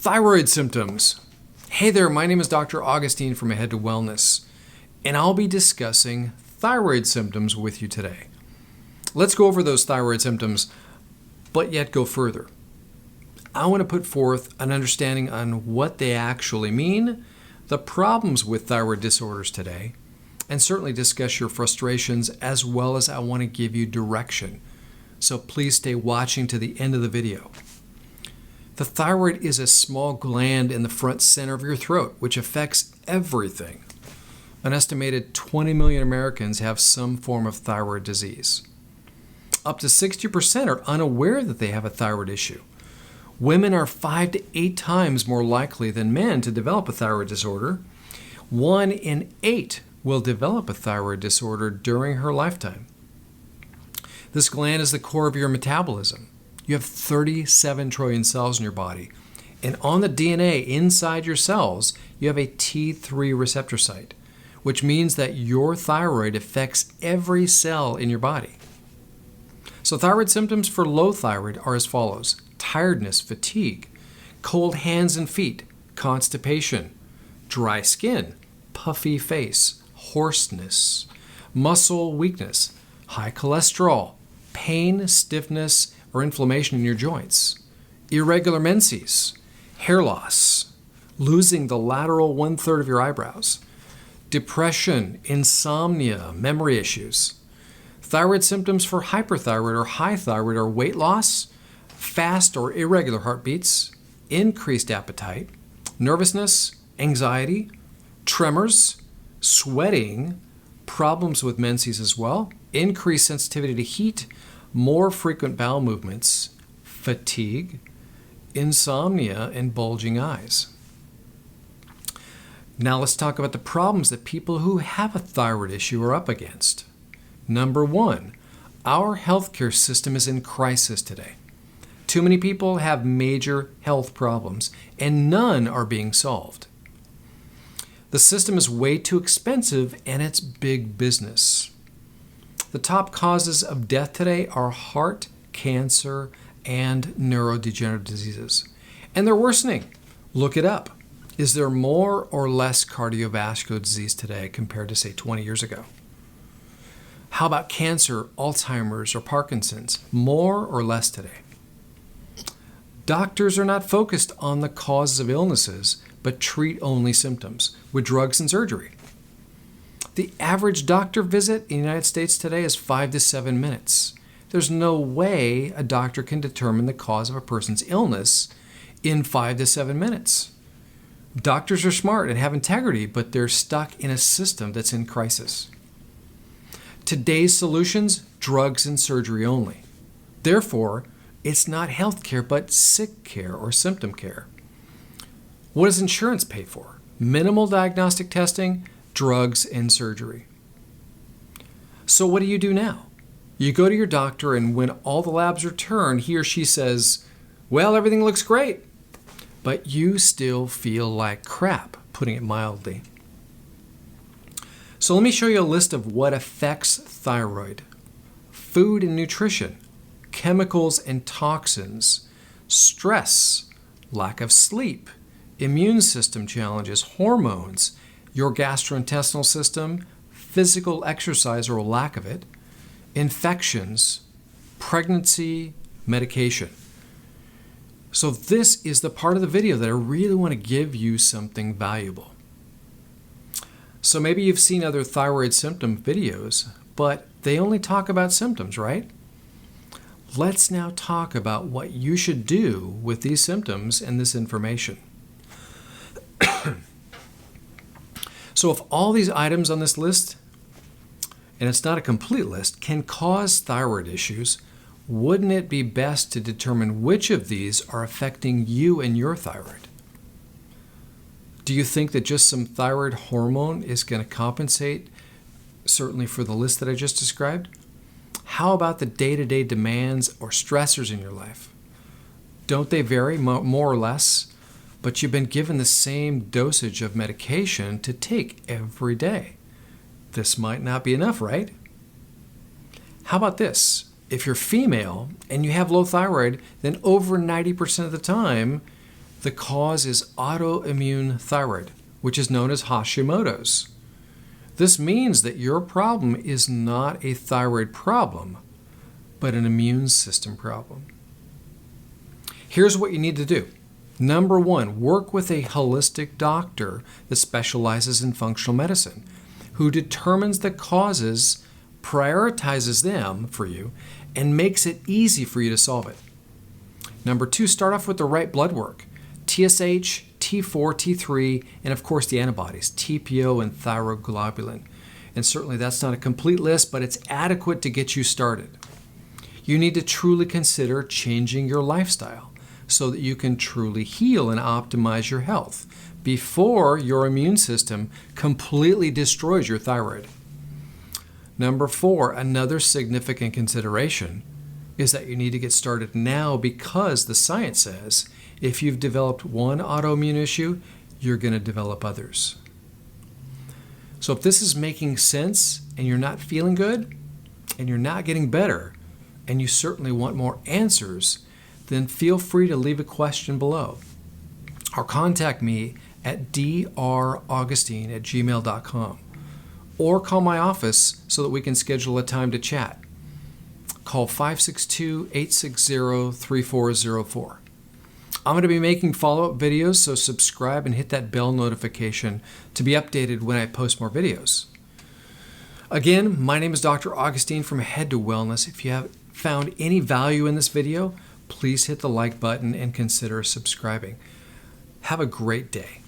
Thyroid symptoms. Hey there, my name is Dr. Augustine from Ahead to Wellness, and I'll be discussing thyroid symptoms with you today. Let's go over those thyroid symptoms, but yet go further. I want to put forth an understanding on what they actually mean, the problems with thyroid disorders today, and certainly discuss your frustrations, as well as I want to give you direction. So please stay watching to the end of the video. The thyroid is a small gland in the front center of your throat, which affects everything. An estimated 20 million Americans have some form of thyroid disease. Up to 60% are unaware that they have a thyroid issue. Women are 5 to 8 times more likely than men to develop a thyroid disorder. 1 in 8 will develop a thyroid disorder during her lifetime. This gland is the core of your metabolism. You have 37 trillion cells in your body. And on the DNA inside your cells, you have a T3 receptor site, which means that your thyroid affects every cell in your body. So thyroid symptoms for low thyroid are as follows: tiredness, fatigue, cold hands and feet, constipation, dry skin, puffy face, hoarseness, muscle weakness, high cholesterol, pain, stiffness, or inflammation in your joints, irregular menses, hair loss, losing the lateral 1/3 of your eyebrows, depression, insomnia, memory issues. Thyroid symptoms for hyperthyroid or high thyroid are weight loss, fast or irregular heartbeats, increased appetite, nervousness, anxiety, tremors, sweating, problems with menses as well, increased sensitivity to heat, more frequent bowel movements, fatigue, insomnia, and bulging eyes. Now let's talk about the problems that people who have a thyroid issue are up against. Number 1, our healthcare system is in crisis today. Too many people have major health problems, and none are being solved. The system is way too expensive, and it's big business. The top causes of death today are heart, cancer, and neurodegenerative diseases. And they're worsening. Look it up. Is there more or less cardiovascular disease today compared to, say, 20 years ago? How about cancer, Alzheimer's, or Parkinson's? More or less today? Doctors are not focused on the causes of illnesses, but treat only symptoms with drugs and surgery. The average doctor visit in the United States today is 5 to 7 minutes. There's no way a doctor can determine the cause of a person's illness in 5 to 7 minutes. Doctors are smart and have integrity, but they're stuck in a system that's in crisis. Today's solutions, drugs and surgery only. Therefore, it's not health care, but sick care or symptom care. What does insurance pay for? Minimal diagnostic testing, drugs, and surgery. So what do you do now? You go to your doctor, and when all the labs return, he or she says, well, everything looks great, but you still feel like crap, putting it mildly. So let me show you a list of what affects thyroid. Food and nutrition, chemicals and toxins, stress, lack of sleep, immune system challenges, hormones, your gastrointestinal system, physical exercise or lack of it, infections, pregnancy, medication. So this is the part of the video that I really want to give you something valuable. So maybe you've seen other thyroid symptom videos, but they only talk about symptoms, right? Let's now talk about what you should do with these symptoms and this information. So if all these items on this list, and it's not a complete list, can cause thyroid issues, wouldn't it be best to determine which of these are affecting you and your thyroid? Do you think that just some thyroid hormone is going to compensate, certainly for the list that I just described? How about the day-to-day demands or stressors in your life? Don't they vary more or less? But you've been given the same dosage of medication to take every day. This might not be enough, right? How about this? If you're female and you have low thyroid, then over 90% of the time, The cause is autoimmune thyroid, which is known as Hashimoto's. This means that your problem is not a thyroid problem, but an immune system problem. Here's what you need to do. Number one, work with a holistic doctor that specializes in functional medicine, who determines the causes, prioritizes them for you, and makes it easy for you to solve it. Number two, start off with the right blood work. TSH, T4, T3, and of course the antibodies, TPO and thyroglobulin. And certainly that's not a complete list, but it's adequate to get you started. You need to truly consider changing your lifestyle so that you can truly heal and optimize your health before your immune system completely destroys your thyroid. Number four, another significant consideration is that you need to get started now, because the science says if you've developed one autoimmune issue, you're going to develop others. So if this is making sense and you're not feeling good and you're not getting better and you certainly want more answers, then feel free to leave a question below or contact me at draugustine@gmail.com or call my office so that we can schedule a time to chat. Call 562-860-3404. I'm going to be making follow-up videos, so subscribe and hit that bell notification to be updated when I post more videos. Again, my name is Dr. Augustine from Head to Wellness. If you have found any value in this video, please hit the like button and consider subscribing. Have a great day.